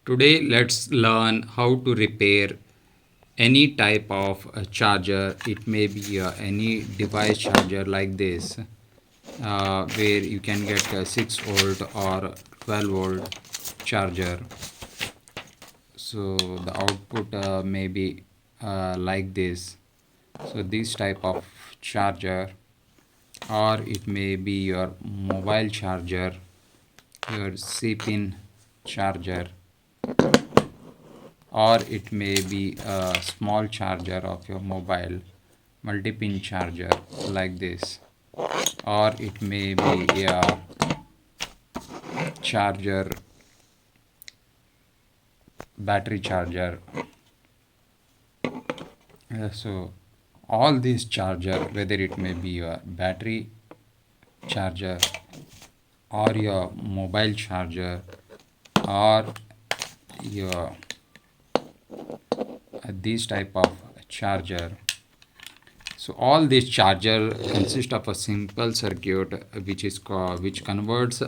Today, let's learn how to repair any type of charger. It may be any device charger like this, where you can get a 6 volt or 12 volt charger. So the output may be like this. So this type of charger, or it may be your mobile charger, your C-pin charger, or it may be a small charger of your mobile, multi-pin charger like this, or it may be a charger, battery charger. So all these charger, whether it may be your battery charger or your mobile charger or your this type of charger. So all these charger consist of a simple circuit which converts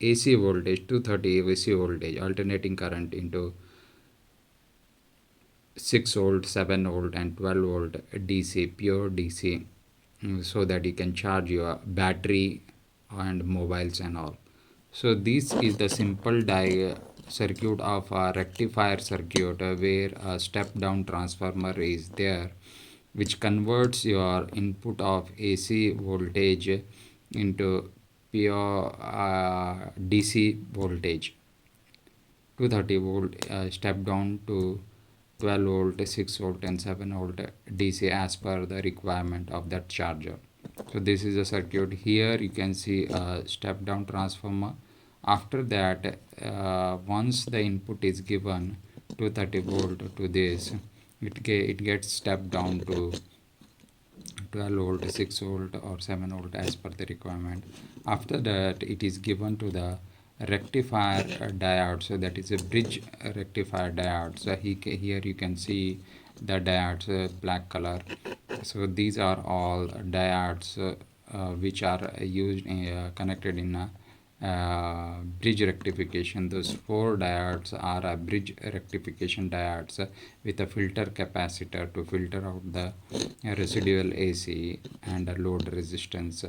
AC voltage 230 AC voltage alternating current into 6 volt, 7 volt and 12 volt DC, pure DC, so that you can charge your battery and mobiles and all. So this is the simple circuit of a rectifier circuit, where a step down transformer is there, which converts your input of AC voltage into pure DC voltage, 230 volt step down to 12 volt, 6 volt and 7 volt DC as per the requirement of that charger. So this is a circuit. Here you can see a step down transformer. After that, once the input is given 230 volt to this, it gets stepped down to 12 volt, 6 volt or 7 volt as per the requirement. After that, it is given to the rectifier diode. So that is a bridge rectifier diode. So here you can see the diodes, black color. So these are all diodes which are used connected in a bridge rectification. Those four diodes are a bridge rectification diodes with a filter capacitor to filter out the residual AC and load resistance.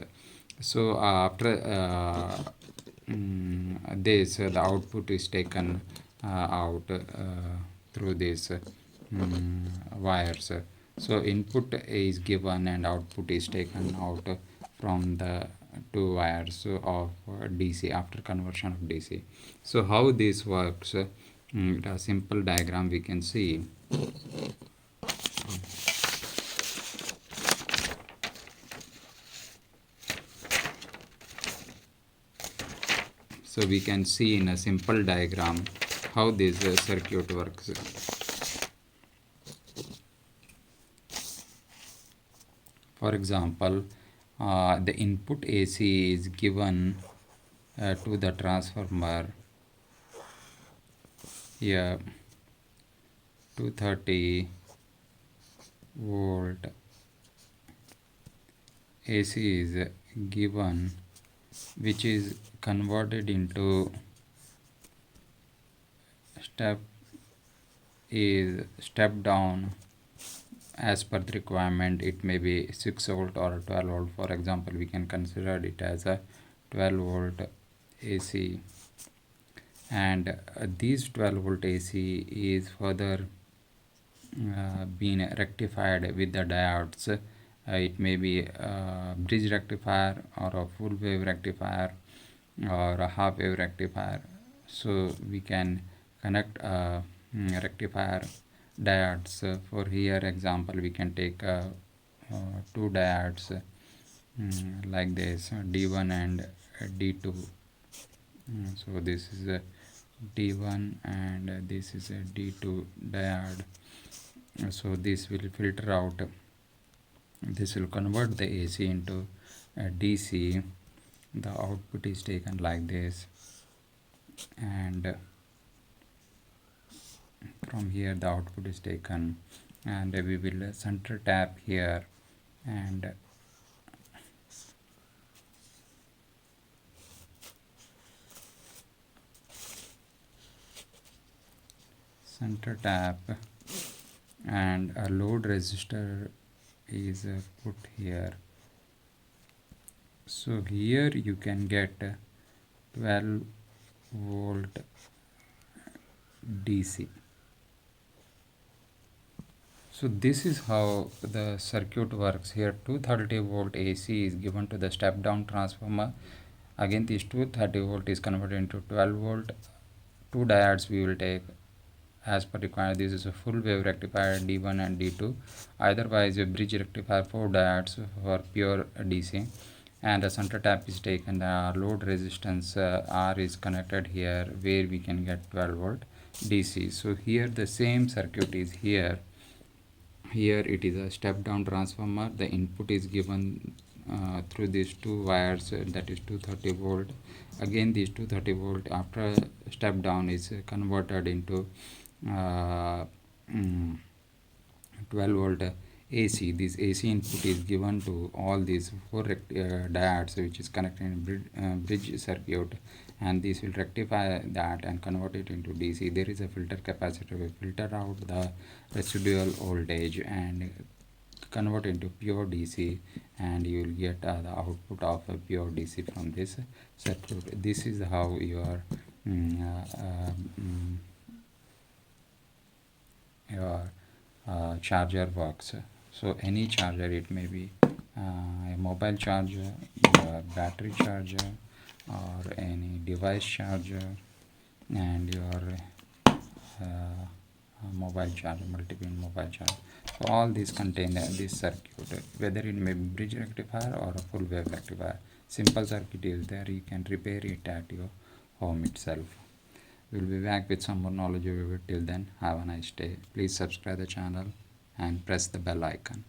So after this, the output is taken out through these wires. So input is given and output is taken out from the two wires of DC after conversion of DC. So how this works, a simple diagram we can see. So we can see in a simple diagram how this circuit works. For example, the input AC is given to the transformer here, 230 volt AC is given, which is converted into step down as per the requirement. It may be 6 volt or 12 volt. For example, we can consider it as a 12 volt AC, and these 12 volt AC is further being rectified with the diodes. It may be a bridge rectifier or a full wave rectifier or a half wave rectifier. So we can connect rectifier diodes. For here example, we can take two diodes like this, D1 and D2. So this is a D1 and this is a D2 diode. So this will filter out, this will convert the AC into DC. The output is taken like this, and from here the output is taken, and we will center tap here, and center tap, and a load resistor is put here. So here you can get 12 volt DC. So this is how the circuit works. Here 230 volt AC is given to the step down transformer. Again this 230 volt is converted into 12 volt. Two diodes we will take as per required. This is a full wave rectifier D1 and D2. Otherwise a bridge rectifier, 4 diodes for pure DC, and a center tap is taken. The load resistance R is connected here where we can get 12 volt DC. So here the same circuit is here. Here it is a step down transformer. The input is given through these two wires, that is 230 volt. Again this 230 volt after step down is converted into uh, mm, 12 volt AC. This AC input is given to all these four diodes which is connected in bridge circuit, and this will rectify that and convert it into DC. There is a filter capacitor will filter out the residual voltage and convert into pure DC, and you will get the output of a pure DC from this circuit. This is how your your charger works. So any charger, it may be a mobile charger, your battery charger, or any device charger, and your mobile charger, multi-pin mobile charger. So all these contain this circuit, whether it may be bridge rectifier or a full wave rectifier. Simple circuit is there, you can repair it at your home itself. We'll be back with some more knowledge over it. Till then, have a nice day. Please subscribe the channel and press the bell icon.